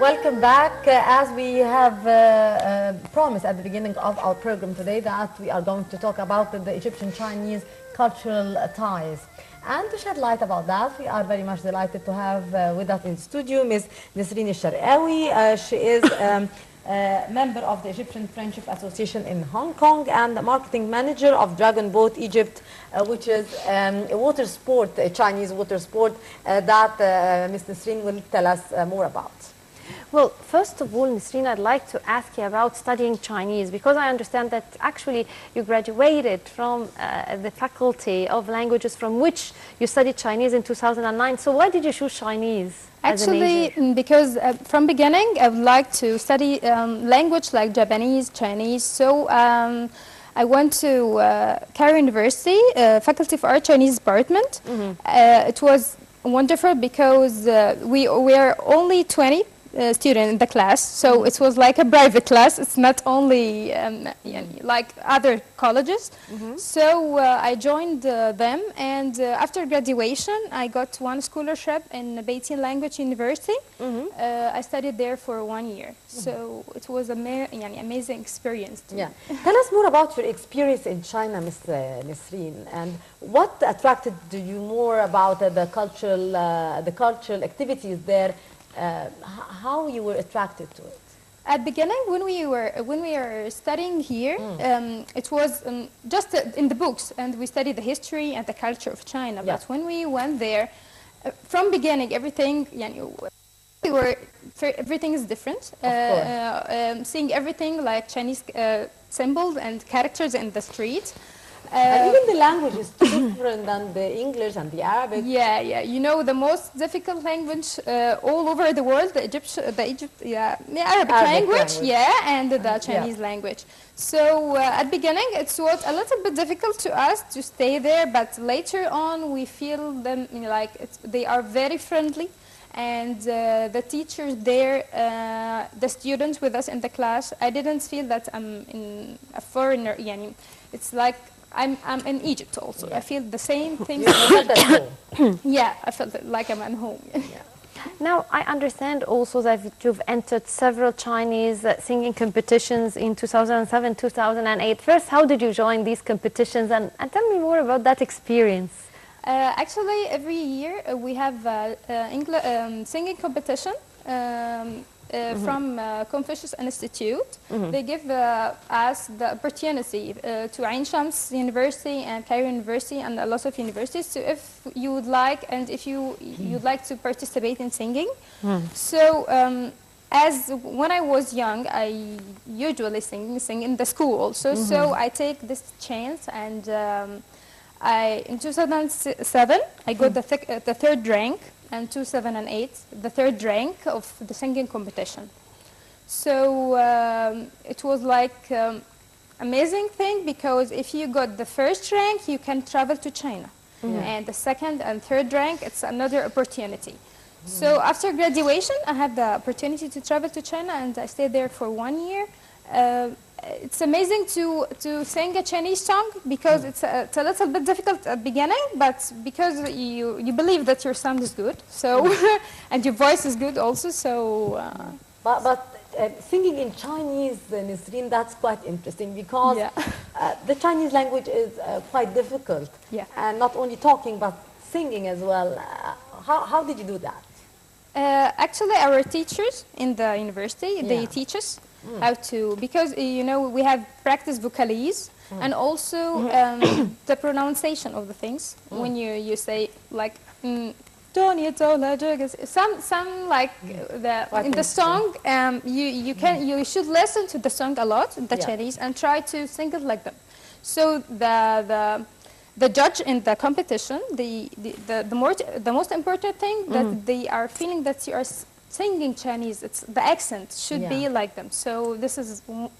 Welcome back. As we have promised at the beginning of our program today that we are going to talk about the Egyptian-Chinese cultural ties. And to shed light about that, we are very much delighted to have with us in the studio Ms. Nesreen Sharkawy. She is member of the Egyptian Friendship Association in Hong Kong and the marketing manager of Dragon Boat Egypt, which is a water sport, a Chinese water sport that Ms. Nesreen will tell us more about. Well, first of all, Nesreen, I'd like to ask you about studying Chinese, because I understand that actually you graduated from the Faculty of Languages from which you studied Chinese in 2009. So why did you choose Chinese? Actually, because from beginning, I would like to study language like Japanese, Chinese. So I went to Cairo University, Faculty of Art Chinese Department. It was wonderful because we were only 20 student in the class, so it was like a private class. It's not only like other colleges. So I joined them, and after graduation I got one scholarship in Beijing Language University. I studied there for 1 year, so it was an amazing experience too. Tell us more about your experience in China, Ms. Nesreen, and what attracted you more about the cultural activities there. How you were attracted to it? At beginning, when we were studying here, it was just in the books, and we studied the history and the culture of China. But when we went there, from beginning, everything everything is different. Seeing everything like Chinese symbols and characters in the street. And even the language is different than the English and the Arabic. Yeah. You know, the most difficult language all over the world, the Arabic language, and the Chinese language. So at beginning, it was a little bit difficult to us to stay there, but later on, we feel them like they are very friendly. And the teachers there, the students with us in the class, I didn't feel that I'm a foreigner. It's like I'm in Egypt also. I feel the same thing. Yeah, I felt like I'm at home. Now, I understand also that you've entered several Chinese singing competitions in 2007, 2008. First, how did you join these competitions? And tell me more about that experience. Actually, every year we have singing competition from Confucius Institute. They give us the opportunity to Ain Shams University and Cairo University and a lot of universities. So if you would like, and if you'd like to participate in singing. So as when I was young, I usually sing in the school also. So I take this chance, and in 2007 I got the third rank. And 2008, the third rank of the singing competition. So it was like amazing thing, because if you got the first rank, you can travel to China. And the second and third rank, it's another opportunity. So after graduation, I had the opportunity to travel to China, and I stayed there for 1 year. It's amazing to sing a Chinese song, because it's a little bit difficult at the beginning, but because you believe that your sound is good, so and your voice is good also. So, but singing in Chinese, Nesreen, that's quite interesting, because the Chinese language is quite difficult, and not only talking but singing as well. How did you do that? Actually, our teachers in the university, they teach us how to, because we have practice vocalize and also the pronunciation of the things. When you say like some like in the song, you should listen to the song a lot, the Chinese, and try to sing it like them. So the judge in the competition, the most important thing that they are feeling that you are singing Chinese, it's the accent should be like them. So this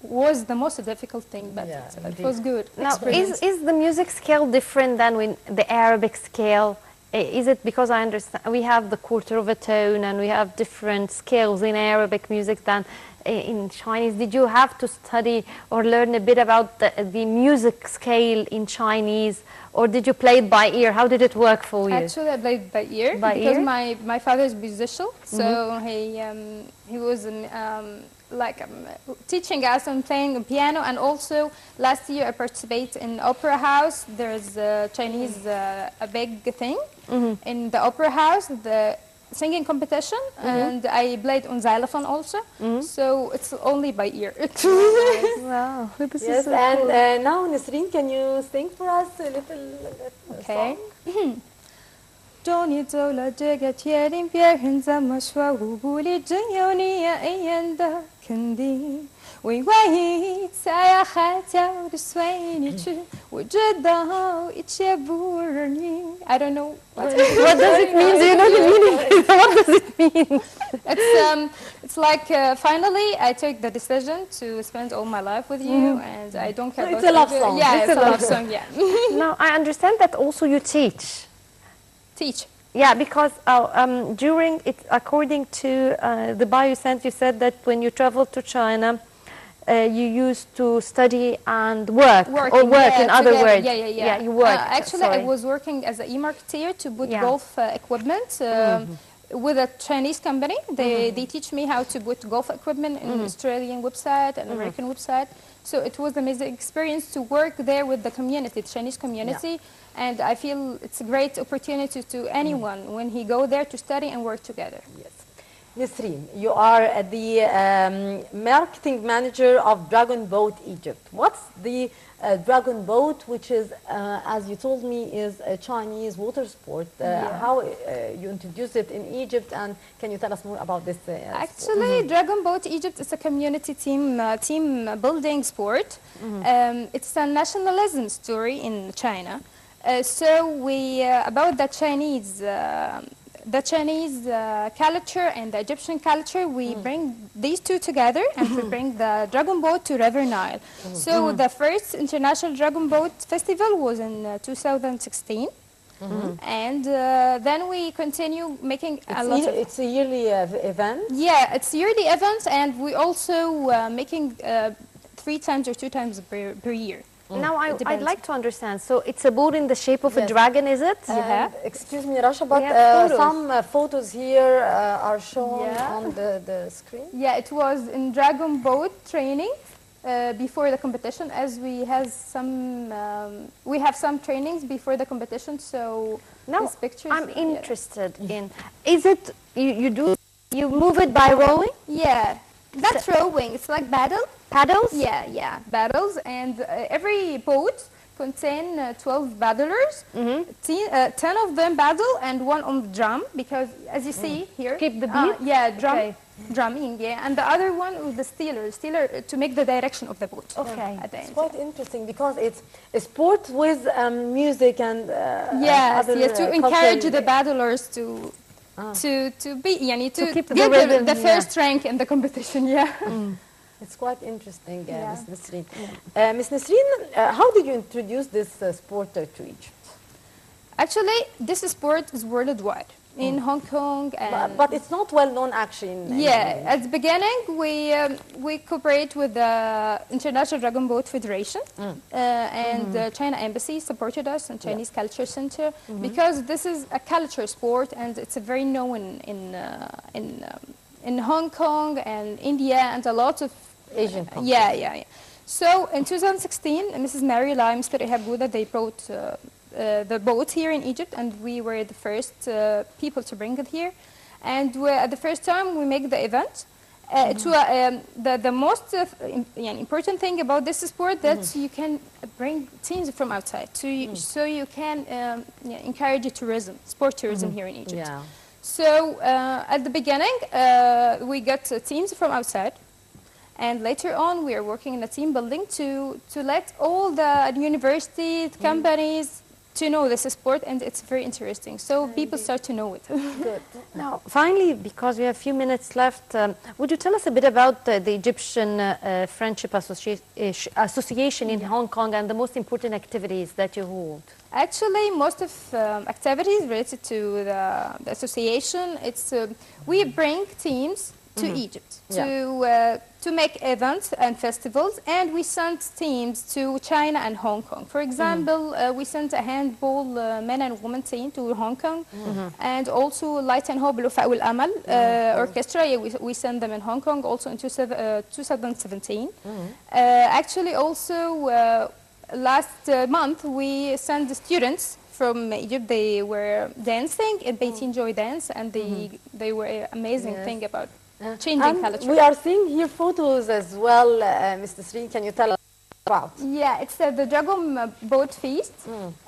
was the most difficult thing, but it was good. Now, is the music scale different than the Arabic scale? Is it because I understand we have the quarter of a tone and we have different scales in Arabic music than in Chinese? Did you have to study or learn a bit about the music scale in Chinese, or did you play it by ear? How did it work for you? Actually, I played by ear because my father is musician, so he was teaching us and playing the piano. And also last year I participated in opera house. There's a Chinese a big thing in the opera house, the singing competition, and I played on xylophone also. So it's only by ear. Wow. Yes, and now Nesreen, can you sing for us a little Okay. song? 终于走了这个铁定，别人怎么说舞步里真有你呀一眼的肯定。为万一再要海角的随你去，我知道一切不容易。I don't know what does it mean? Do you know the meaning? What does it mean? It's like finally I took the decision to spend all my life with you, and I don't care It's about a love song. Yeah, it's a love song. Yeah. Now I understand that also you teach. Teach. Yeah, because during it, according to the bio you sent, you said that when you traveled to China, you used to study and work in other words. Yeah. You worked. Actually, I was working as an e-marketer to put golf equipment with a Chinese company. They teach me how to put golf equipment in Australian website and American website. So it was an amazing experience to work there with the community, the Chinese community. And I feel it's a great opportunity to anyone when he go there to study and work together. Yes. Nesreen, you are the marketing manager of Dragon Boat Egypt. What's the Dragon Boat, which is, as you told me, is a Chinese water sport? How you introduced it in Egypt, and can you tell us more about this? Actually, Dragon Boat Egypt is a community team building sport. It's a nationalism story in China. So we about the Chinese culture and the Egyptian culture, we bring these two together and we bring the Dragon Boat to River Nile. So the first International Dragon Boat Festival was in 2016. And then we continue making it's a yearly event? Yeah, it's a yearly event, and we also making 3 times or 2 times per year. Now I'd like to understand. So it's a boat in the shape of a dragon, is it? Excuse me, Rasha, but some photos here are shown on the screen. Yeah, it was in Dragon Boat training before the competition, as we have some trainings before the competition. So now these pictures. I'm interested in. Is it you move it by rowing? Yeah, that's rowing. It's like paddles? Yeah, paddles, and every boat contain 12 paddlers. 10 of them paddle and 1 on the drum, because as you see here, keep the beat. Drumming, and the other one with the steeler to make the direction of the boat. Okay, it's quite interesting because it's a sport with music and to encourage the paddlers to be to keep get the first rank in the competition. It's quite interesting, Ms. Nesreen. Ms. Nesreen, how did you introduce this sport to Egypt? Actually, this sport is worldwide. In Hong Kong, but it's not well known actually. At the beginning we cooperate with the International Dragon Boat Federation, and the China Embassy supported us in Chinese Culture Center, because this is a culture sport and it's very known in Hong Kong and India and a lot of Asian countries. So in 2016, Mrs. Mary Lai, Mr. Ihab Gouda, they brought the boat here in Egypt, and we were the first people to bring it here. And at the first time we make the event, the most important thing about this sport that you can bring teams from outside, so you can encourage tourism, sport tourism here in Egypt. So at the beginning we got teams from outside, and later on we are working in a team building to let all the universities, companies to know this sport, and it's very interesting. So people start to know it. Good. Now, finally, because we have a few minutes left, would you tell us a bit about the Egyptian Friendship Association in Hong Kong and the most important activities that you hold? Actually, most of activities related to the association, it's we bring teams to Egypt to make events and festivals, and we sent teams to China and Hong Kong. For example, we sent a handball men and women team to Hong Kong, and also Light and Hope Lufa Al Amal orchestra. Yeah, we sent them in Hong Kong also in 2017. Actually, also last month we sent the students from Egypt. They were dancing in Beitin Joy Dance, and they were amazing thing about changing culture. We are seeing here photos as well, Mr. Nesreen. Can you tell us about? Yeah, it's the Dragon Boat Feast.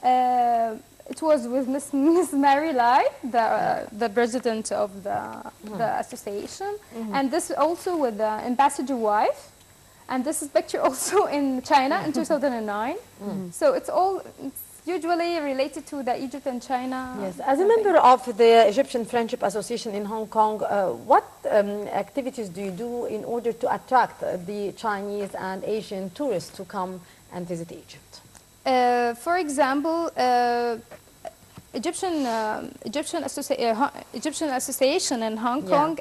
It was with Miss Mary Lai, the president of the association, and this also with the ambassador wife, and this is picture also in China in 2009. So it's usually related to the Egypt and China. Yes, as a member of the Egyptian Friendship Association in Hong Kong, what activities do you do in order to attract the Chinese and Asian tourists to come and visit Egypt? For example, Egyptian Association in Hong Kong,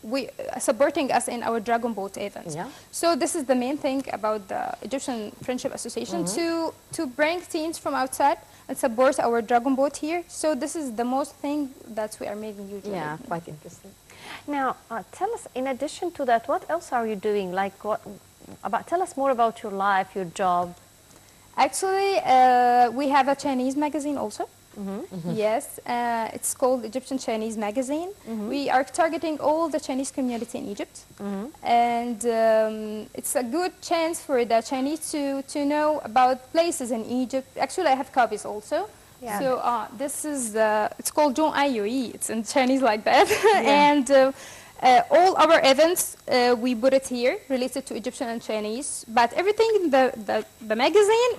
we supporting us in our Dragon Boat events. So this is the main thing about the Egyptian Friendship Association, to bring teams from outside and support our Dragon Boat here. So this is the most thing that we are making usually. Yeah, quite interesting. Now, tell us, in addition to that, what else are you doing? Like, tell us more about your life, your job. Actually, we have a Chinese magazine also. Yes, it's called Egyptian Chinese Magazine. We are targeting all the Chinese community in Egypt, and it's a good chance for the Chinese to know about places in Egypt. Actually, I have copies also. Yeah. So this is it's called Zhong Ai Yui. It's in Chinese like that, and all our events we put it here related to Egyptian and Chinese, but everything in the magazine.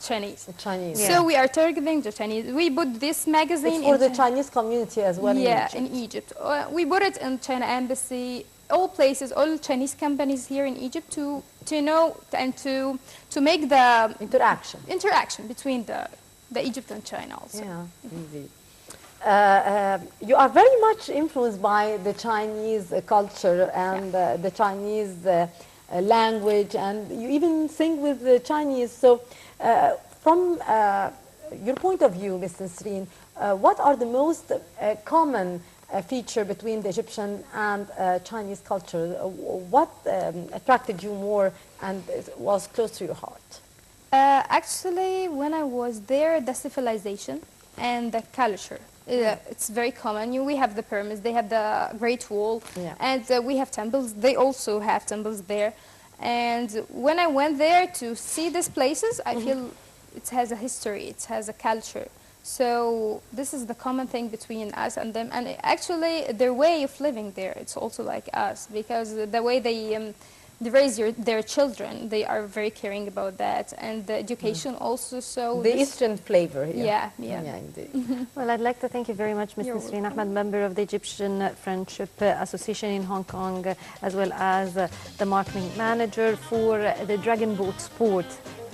Chinese. So we are targeting the Chinese. We put this magazine for the Chinese community as well. Yeah, in Egypt. We put it in China Embassy, all places, all Chinese companies here in Egypt to know and to make the interaction between the Egypt and China also. Yeah, indeed. You are very much influenced by the Chinese culture and the Chinese language, and you even sing with the Chinese. So from your point of view, Ms. Nesreen, what are the most common feature between the Egyptian and Chinese culture? What attracted you more and was close to your heart? Actually, when I was there, the civilization and the culture. It's very common. We have the pyramids, they have the Great Wall, and we have temples. They also have temples there. And when I went there to see these places, I feel it has a history, it has a culture. So this is the common thing between us and them. And actually, their way of living there, it's also like us, because the way they raise their children, they are very caring about that, and the education also. So the Eastern flavor. Yeah, indeed. Well, I'd like to thank you very much, Ms. Nesreen Ahmed, member of the Egyptian Friendship Association in Hong Kong, as well as the marketing manager for the Dragon Boat Sport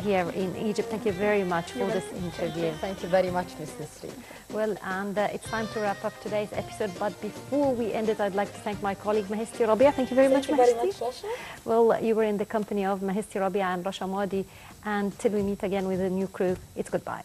here in Egypt. Thank you very much for this interview. Thank you very much, Ms. Nesreen. Well, and it's time to wrap up today's episode, but before we end it, I'd like to thank my colleague Mahisti Rabia. Thank you very much, Mahisti. Well, you were in the company of Mahisti Rabia and Rasha Madi, and till we meet again with a new crew, it's goodbye.